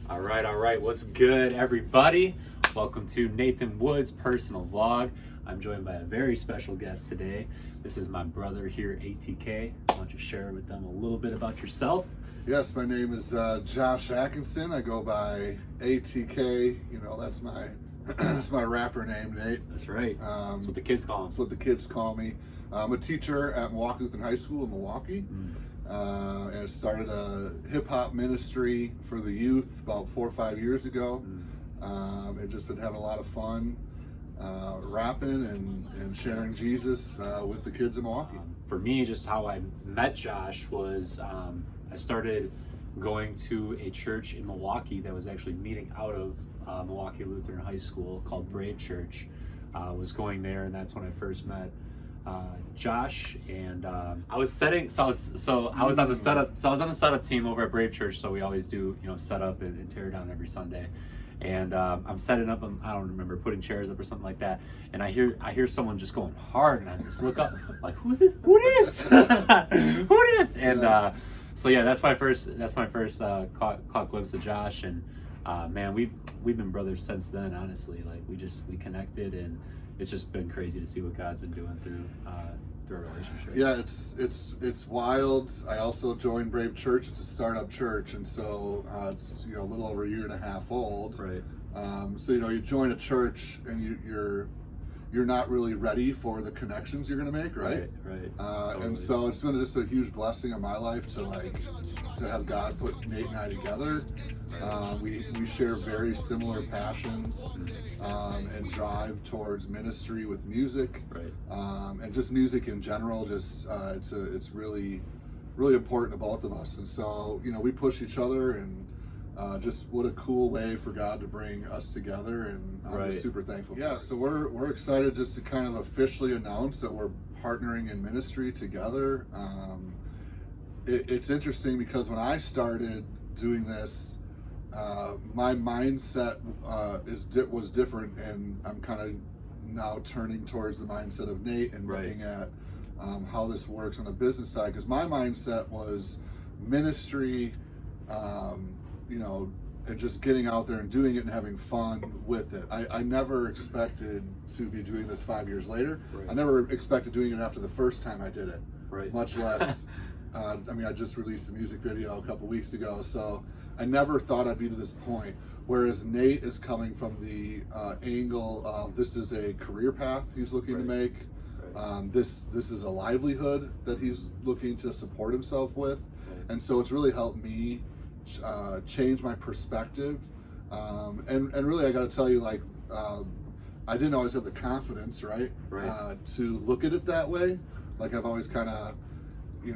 All right. What's good, everybody? Welcome to Nathan Wood's personal vlog. I'm joined by a very special guest today. This is my brother here, ATK. Why don't you share with them a little bit about yourself? Yes, my name is Josh Atkinson. I go by ATK. You know, that's my rapper name, Nate. That's right. That's what the kids call him. That's what the kids call me. I'm a teacher at Milwaukee Lutheran High School in Milwaukee. And I started a hip-hop ministry for the youth about 4 or 5 years ago. And just been having a lot of fun rapping and sharing Jesus with the kids in Milwaukee. For me, just how I met Josh was I started going to a church in Milwaukee that was actually meeting out of Milwaukee Lutheran High School called Brave Church. I was going there, and that's when I first met Josh. And I was on the setup team over at Brave Church. So we always do setup and tear down every Sunday. And I'm setting up, I don't remember, putting chairs up or something like that. And I hear someone just going hard, and I just look up like, who's this? Who this? Who this? And so yeah, that's my first caught glimpse of Josh. And man, we've been brothers since then. Honestly, like we connected, and it's just been crazy to see what God's been doing through our relationship. Yeah, it's wild. I also joined Brave Church. It's a startup church, and so it's a little over a year and a half old. Right. So you join a church and you're not really ready for the connections you're going to make, right? Right. Totally. And so it's been just a huge blessing in my life to have God put Nate and I together. We share very similar passions and drive towards ministry with music, right. And just music in general. Just it's really important to both of us, and so we push each other, and just what a cool way for God to bring us together, and I'm super thankful. Yeah, so we're excited just to kind of officially announce that we're partnering in ministry together. It's interesting because when I started doing this, my mindset was different, and I'm kind of now turning towards the mindset of Nate and looking at how this works on the business side, because my mindset was ministry, and just getting out there and doing it and having fun with it. I never expected to be doing this 5 years later. Right. I never expected doing it after the first time I did it, much less I just released a music video a couple weeks ago, so I never thought I'd be to this point. Whereas Nate is coming from the angle of this is a career path he's looking to make. This is a livelihood that he's looking to support himself with. And so it's really helped me change my perspective. And really, I got to tell you, I didn't always have the confidence, to look at it that way. Like I've always kind of,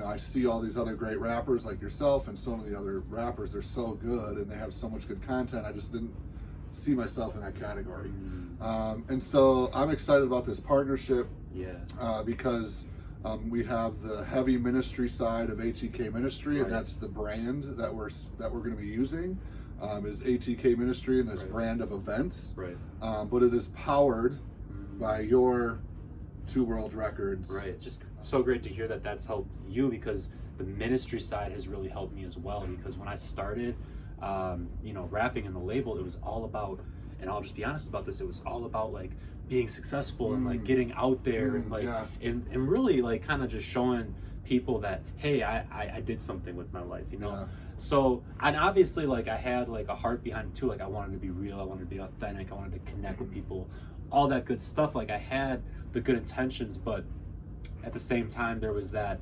I see all these other great rappers like yourself and so many other rappers. They're so good and they have so much good content. I just didn't see myself in that category. And so I'm excited about this partnership. Because we have the heavy ministry side of ATK Ministry, and that's the brand that we're going to be using is ATK Ministry and this brand of events. But it is powered by your Two World Records. Right. It's just so great to hear that that's helped you, because the ministry side has really helped me as well. Because when I started, rapping in the label, it was all about, and I'll just be honest about this, it was all about like being successful and like getting out there and really like kind of just showing people that, hey, I did something with my life, So, and obviously like I had like a heart behind it too. Like I wanted to be real, I wanted to be authentic, I wanted to connect with people, all that good stuff. Like I had the good intentions, but at the same time there was that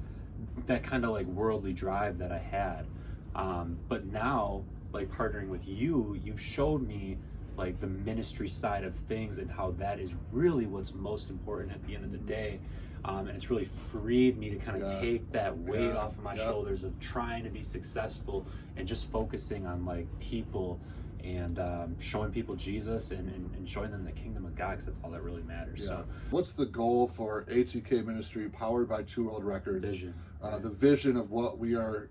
kind of like worldly drive that I had. But now, like partnering with you've showed me like the ministry side of things and how that is really what's most important at the end of the day. And it's really freed me to kind of take that weight off of my shoulders of trying to be successful and just focusing on like people and showing people Jesus and showing them the kingdom of God, because that's all that really matters. So what's the goal for ATK Ministry powered by Two World Records? Vision. The vision of what we are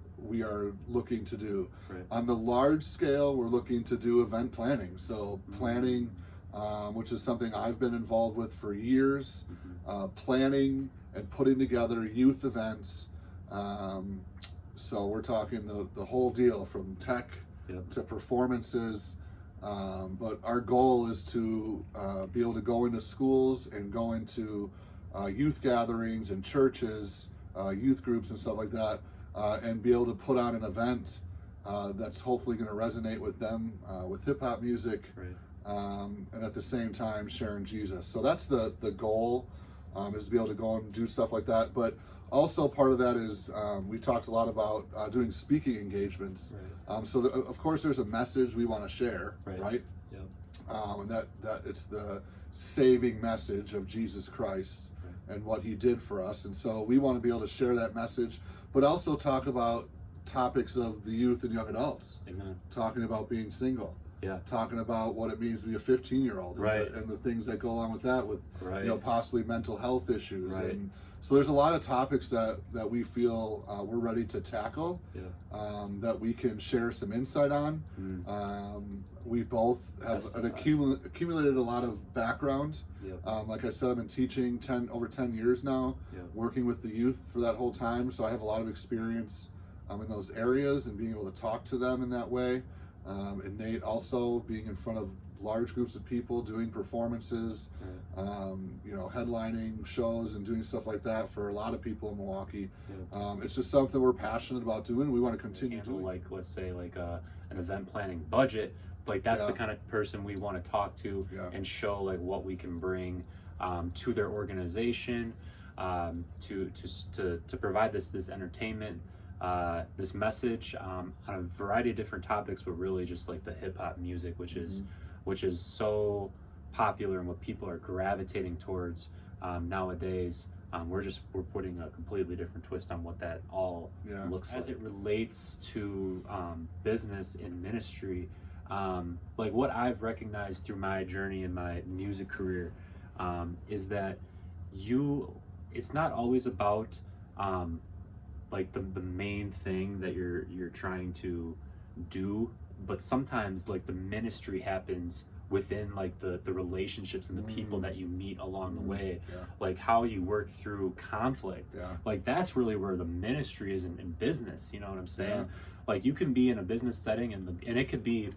looking to do. On the large scale, we're looking to do event planning. So planning, which is something I've been involved with for years, planning and putting together youth events. So we're talking the whole deal, from tech to performances. But our goal is to be able to go into schools and go into youth gatherings and churches, youth groups and stuff like that, and be able to put on an event that's hopefully going to resonate with them, with hip hop music, and at the same time sharing Jesus. So that's the goal, is to be able to go and do stuff like that. But also part of that is we talked a lot about doing speaking engagements. So of course there's a message we want to share, right? And that it's the saving message of Jesus Christ and what he did for us. And so we want to be able to share that message, but also talk about topics of the youth and young adults. Talking about being single. Talking about what it means to be a 15-year-old and the things that go along with that, with you know, possibly mental health issues. And so there's a lot of topics that we feel we're ready to tackle, that we can share some insight on. We both have accumulated a lot of background. Like I said, I've been teaching over 10 years now, working with the youth for that whole time. So I have a lot of experience in those areas and being able to talk to them in that way. And Nate also being in front of large groups of people, doing performances, you know, headlining shows and doing stuff like that for a lot of people in Milwaukee. It's just something we're passionate about doing. We want to continue doing. Like, let's say, like an event planning budget. Like that's the kind of person we want to talk to and show like what we can bring to their organization, to provide this entertainment. This message on a variety of different topics, but really just like the hip hop music, which is so popular and what people are gravitating towards nowadays. We're putting a completely different twist on what that all looks like. As it relates to business and ministry, like what I've recognized through my journey in my music career is that it's not always about like the main thing that you're trying to do, but sometimes like the ministry happens within like the relationships and the people that you meet along the way, like how you work through conflict. Like that's really where the ministry is in business, you know what I'm saying? Like you can be in a business setting and it could be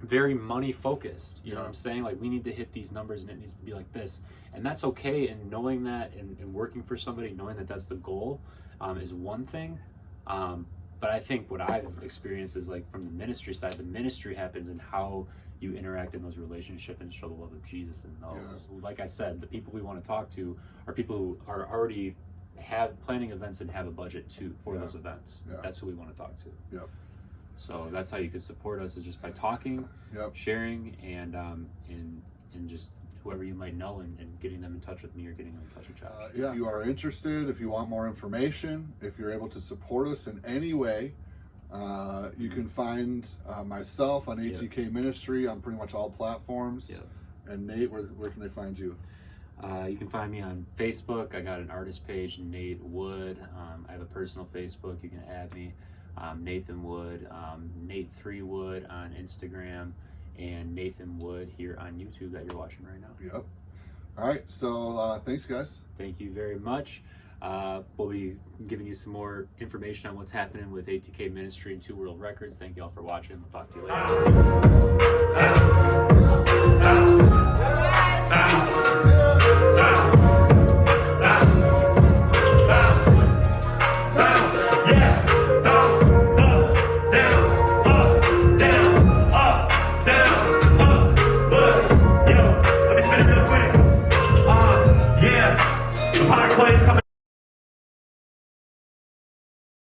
very money focused, you know what I'm saying? Like we need to hit these numbers and it needs to be like this, and that's okay. And knowing that and working for somebody, knowing that that's the goal, is one thing. But I think what I've experienced is like from the ministry side, the ministry happens in how you interact in those relationships and show the love of Jesus in those. Like I said, the people we want to talk to are people who are already planning events and have a budget for those events. That's who we want to talk to. So that's how you could support us, is just by talking, sharing, and just whoever you might know and getting them in touch with me or getting them in touch with Josh. If you are interested, if you want more information, if you're able to support us in any way, you can find myself on ATK Ministry on pretty much all platforms. And Nate, where can they find you? You can find me on Facebook. I got an artist page, Nate Wood. I have a personal Facebook. You can add me. Nathan Wood, Nate3 Wood on Instagram, and Nathan Wood here on YouTube that you're watching right now. All right, so thanks guys. Thank you very much. We'll be giving you some more information on what's happening with ATK Ministry and Two World Records. Thank you all for watching. We'll talk to you later.